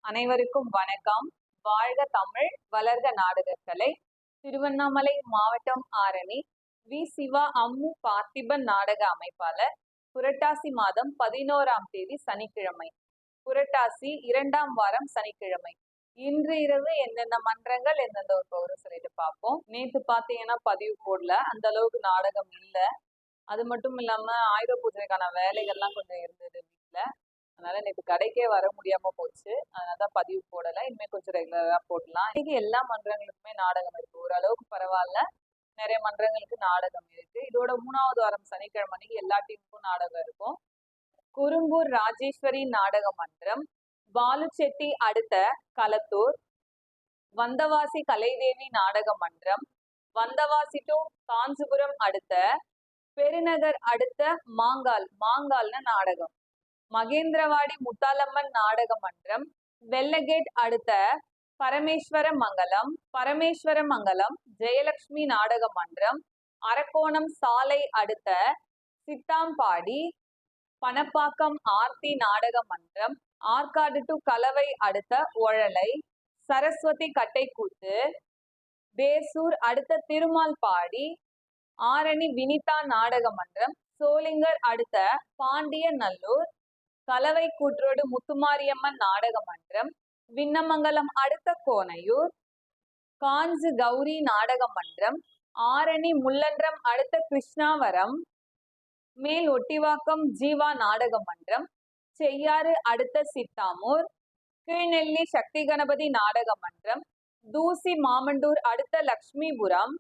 அனைவருக்கும் வணக்கம். வாழ்க தமிழ், வளர்க நாடகக்கலை. திருவண்ணாமலை மாவட்டம் ஆரணி வி. சிவா அம்மு பார்த்திபன் நாடக அமைப்பாளர். புரட்டாசி மாதம் 11ஆம் தேதி சனிக்கிழமை, புரட்டாசி 2ஆம் வாரம் சனிக்கிழமை. இன்று இரவு எந்தெந்த மன்றங்கள் எந்தெந்த ஒரு பௌரம் சொல்லிட்டு பார்ப்போம். நேற்று பார்த்தீங்கன்னா பதிவு போடல, அந்த அளவுக்கு நாடகம் இல்லை. அது மட்டும் இல்லாம ஆயுத பூஜைக்கான வேலைகள்லாம் கொஞ்சம் இருந்தது வீட்டுல. அதனால நேற்று கடைக்கே வர முடியாம போச்சு. அதனாலதான் பதிவு போடல. இனிமே கொஞ்சம் ரெகுலரா போடலாம். இன்னைக்கு எல்லா மன்றங்களுக்குமே நாடகம் இருக்கு. ஓரளவுக்கு பரவாயில்ல, நிறைய மன்றங்களுக்கு நாடகம் இருக்கு. இதோட 3ஆவது வாரம் சனிக்கிழமை அன்னைக்கு எல்லா டீமுக்கும் நாடகம் இருக்கும். குறும்பூர் ராஜேஸ்வரி நாடக மன்றம், பாலுச்செட்டி அடுத்த களத்தூர், வந்தவாசி கலைதேவி நாடக மன்றம், வந்தவாசி டு காஞ்சிபுரம் அடுத்த பெருநகர் அடுத்த மாங்கால்னு நாடகம், மகேந்திரவாடி முத்தாலம்மன் நாடக மன்றம், வெள்ளகேட் அடுத்த பரமேஸ்வர மங்கலம் ஜெயலட்சுமி நாடக மன்றம், அரக்கோணம் சாலை அடுத்த சித்தாம்பாடி பணப்பாக்கம் ஆர்த்தி நாடக மன்றம், ஆற்காடு டு கலவை அடுத்த ஒழலை, சரஸ்வதி கட்டைக்கூத்து, பேசூர் அடுத்த திருமால்பாடி, ஆரணி வினிதா நாடக மன்றம், சோளிங்கர் அடுத்த பாண்டிய நல்லூர், கலவை கூற்றோடு முத்துமாரியம்மன் நாடக மன்றம், விண்ணமங்கலம் அடுத்த கோனையூர், காஞ்சி கௌரி நாடக மன்றம், ஆரணி முள்ளன்றம் அடுத்த கிருஷ்ணாவரம், மேல் ஒட்டிவாக்கம் ஜீவா நாடக மன்றம், செய்யாறு அடுத்த சித்தாமூர், கீழ்நெல்லி சக்தி கணபதி நாடக மன்றம், தூசி மாமண்டூர் அடுத்த லக்ஷ்மிபுரம்,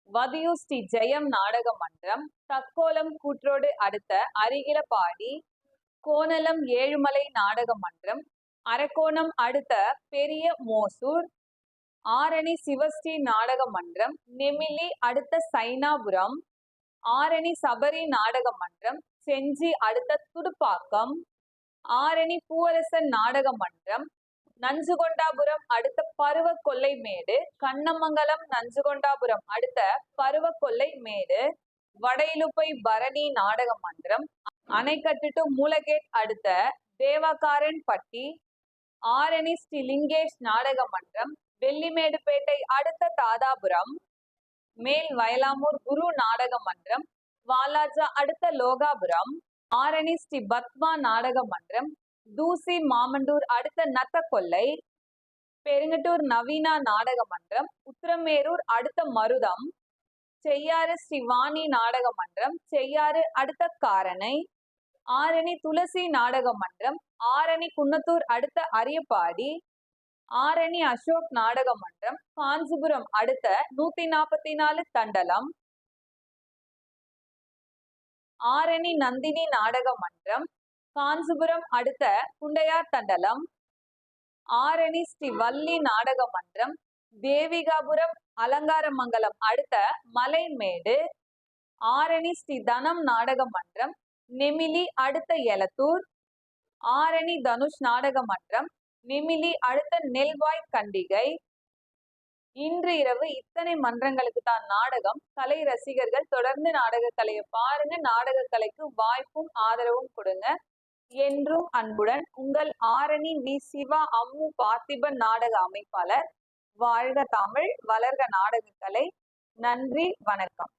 வதியூர் ஸ்ரீ ஜெயம் நாடக மன்றம், தக்கோலம் கூற்றோடு அடுத்த அரிகிலப்பாடி, கோணலம் ஏழுமலை நாடக மன்றம், அரக்கோணம் அடுத்த பெரிய மோசூர், ஆரணி சிவஸ்ரீ நாடக மன்றம், நெமிலி அடுத்த சைனாபுரம், ஆரணி சபரி நாடக மன்றம், செஞ்சி அடுத்த துடுப்பாக்கம், ஆரணி பூவரசன் நாடக மன்றம், நஞ்சுகொண்டாபுரம் அடுத்த பருவ கொல்லைமேடு, கண்ணமங்கலம் நஞ்சுகொண்டாபுரம் அடுத்த பருவ கொல்லைமேடு, வடையிலுப்பை பரணி நாடக மன்றம், அணைக்கட்டு டு மூலகேட் அடுத்த தேவகாரன் பட்டி, ஆரணி ஸ்ரீ லிங்கேஷ் நாடக மன்றம், வெள்ளிமேடுபேட்டை அடுத்த தாதாபுரம், மேல் வயலாமூர் குரு நாடக மன்றம், வாலாஜா அடுத்த லோகாபுரம், ஆரணி ஸ்ரீ பத்மா நாடக மன்றம், தூசி மாமண்டூர் அடுத்த நத்தக்கொல்லை, பெருங்கட்டூர் நவீனா நாடக மன்றம், உத்திரமேரூர் அடுத்த மருதம், செய்யாறு ஸ்ரீ வாணி நாடக மன்றம், செய்யாறு அடுத்த காரணை, ஆரணி துளசி நாடக மன்றம், ஆரணி குன்னத்தூர் அடுத்த அரியப்பாடி, ஆரணி அசோக் நாடக மன்றம், காஞ்சிபுரம் அடுத்த 144 தண்டலம், ஆரணி நந்தினி நாடக மன்றம், காஞ்சிபுரம் அடுத்த குண்டையார் தண்டலம், ஆரணி ஸ்ரீ வள்ளி நாடக மன்றம், தேவிகாபுரம் அலங்காரமங்கலம் அடுத்த மலைமேடு, ஆரணி ஸ்ரீ தனம் நாடக மன்றம், நெமிலி அடுத்த எலத்தூர், ஆரணி தனுஷ் நாடக மன்றம், நெமிலி அடுத்த நெல்வாய் கண்டிகை. இன்று இரவு இத்தனை மன்றங்களுக்கு தான் நாடகம். கலை ரசிகர்கள் தொடர்ந்து நாடக கலையை பாருங்க. நாடக கலைக்கு வாய்ப்பும் ஆதரவும் கொடுங்க. என்றும் அன்புடன் உங்கள் ஆரணி வி. சிவா அம்மு பார்த்திபன் நாடக அமைப்பாளர். வாழ்க தமிழ், வளர்க நாடக கலை. நன்றி, வணக்கம்.